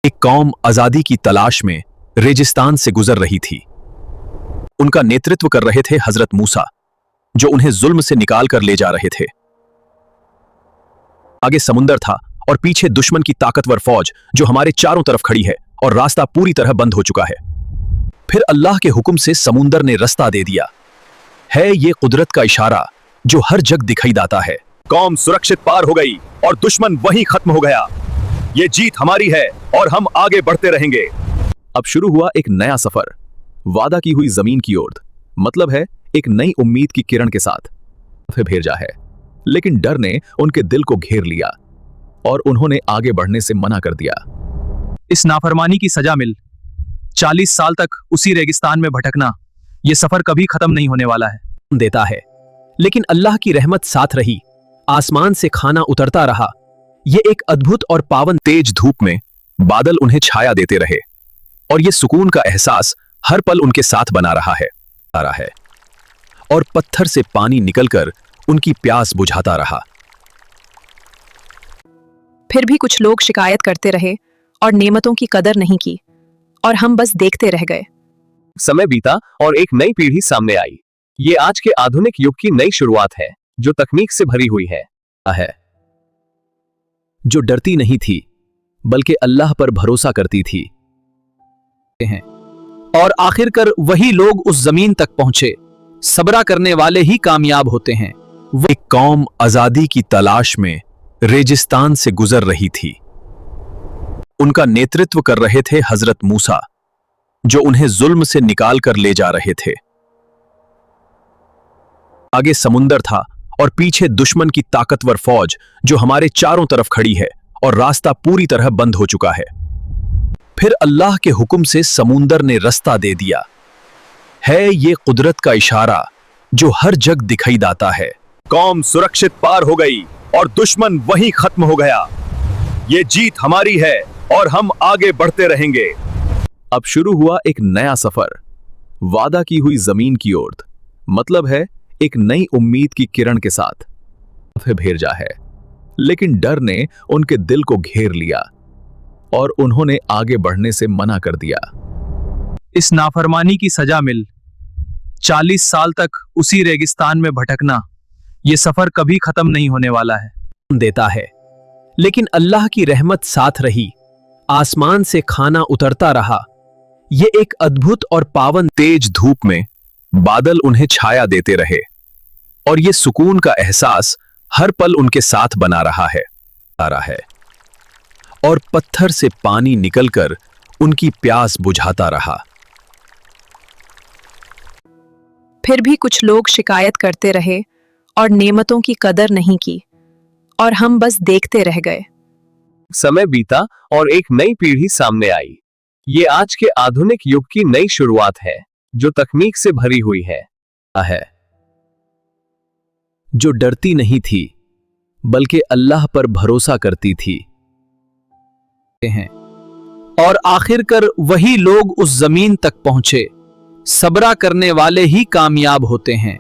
एक कौम आजादी की तलाश में रेगिस्तान से गुजर रही थी। उनका नेतृत्व कर रहे थे हजरत मूसा, जो उन्हें जुल्म से निकाल कर ले जा रहे थे। आगे समुंदर था और पीछे दुश्मन की ताकतवर फौज जो हमारे चारों तरफ खड़ी है और रास्ता पूरी तरह बंद हो चुका है। फिर अल्लाह के हुक्म से समुंदर ने रास्ता दे दिया। है ये कुदरत का इशारा जो हर जग दिखाई देता है। कौम सुरक्षित पार हो गई और दुश्मन वहीं खत्म हो गया। ये जीत हमारी है और हम आगे बढ़ते रहेंगे। अब शुरू हुआ एक नया सफर, वादा की हुई जमीन की ओर, मतलब है एक नई उम्मीद की किरण के साथ। फिर भेजा है, लेकिन डर ने उनके दिल को घेर लिया और उन्होंने आगे बढ़ने से मना कर दिया। इस नाफरमानी की सजा मिल 40 साल तक उसी रेगिस्तान में भटकना, यह सफर कभी खत्म नहीं होने वाला है। देता है, लेकिन अल्लाह की रहमत साथ रही। आसमान से खाना उतरता रहा। ये एक अद्भुत और पावन तेज धूप में बादल उन्हें छाया देते रहे और ये सुकून का एहसास हर पल उनके साथ बना रहा है और पत्थर से पानी निकलकर उनकी प्यास बुझाता रहा। फिर भी कुछ लोग शिकायत करते रहे और नेमतों की कदर नहीं की और हम बस देखते रह गए। समय बीता और एक नई पीढ़ी सामने आई। ये आज के आधुनिक युग की नई शुरुआत है जो तकनीक से भरी हुई है, जो डरती नहीं थी बल्कि अल्लाह पर भरोसा करती थी। और आखिरकार वही लोग उस जमीन तक पहुंचे। सब्र करने वाले ही कामयाब होते हैं। एक कौम आजादी की तलाश में रेगिस्तान से गुजर रही थी। उनका नेतृत्व कर रहे थे हजरत मूसा, जो उन्हें जुल्म से निकाल कर ले जा रहे थे। आगे समुंदर था और पीछे दुश्मन की ताकतवर फौज जो हमारे चारों तरफ खड़ी है और रास्ता पूरी तरह बंद हो चुका है। फिर अल्लाह के हुक्म से समुंदर ने रास्ता दे दिया। है ये कुदरत का इशारा जो हर जग दिखाई देता है। कौम सुरक्षित पार हो गई और दुश्मन वहीं खत्म हो गया। ये जीत हमारी है और हम आगे बढ़ते रहेंगे। अब शुरू हुआ एक नया सफर, वादा की हुई जमीन की ओर, मतलब है एक नई उम्मीद की किरण के साथ। फिर भेजा है, लेकिन डर ने उनके दिल को घेर लिया और उन्होंने आगे बढ़ने से मना कर दिया। इस नाफरमानी की सजा मिल 40 साल तक उसी रेगिस्तान में भटकना, यह सफर कभी खत्म नहीं होने वाला है। देता है, लेकिन अल्लाह की रहमत साथ रही। आसमान से खाना उतरता रहा। ये एक अद्भुत और पावन तेज धूप में बादल उन्हें छाया देते रहे और ये सुकून का एहसास हर पल उनके साथ बना रहा है और पत्थर से पानी निकलकर उनकी प्यास बुझाता रहा। फिर भी कुछ लोग शिकायत करते रहे और नेमतों की कदर नहीं की और हम बस देखते रह गए। समय बीता और एक नई पीढ़ी सामने आई। ये आज के आधुनिक युग की नई शुरुआत है जो तकनीक से भरी हुई है, जो डरती नहीं थी बल्कि अल्लाह पर भरोसा करती थी। और आखिरकार वही लोग उस जमीन तक पहुंचे। सब्र करने वाले ही कामयाब होते हैं।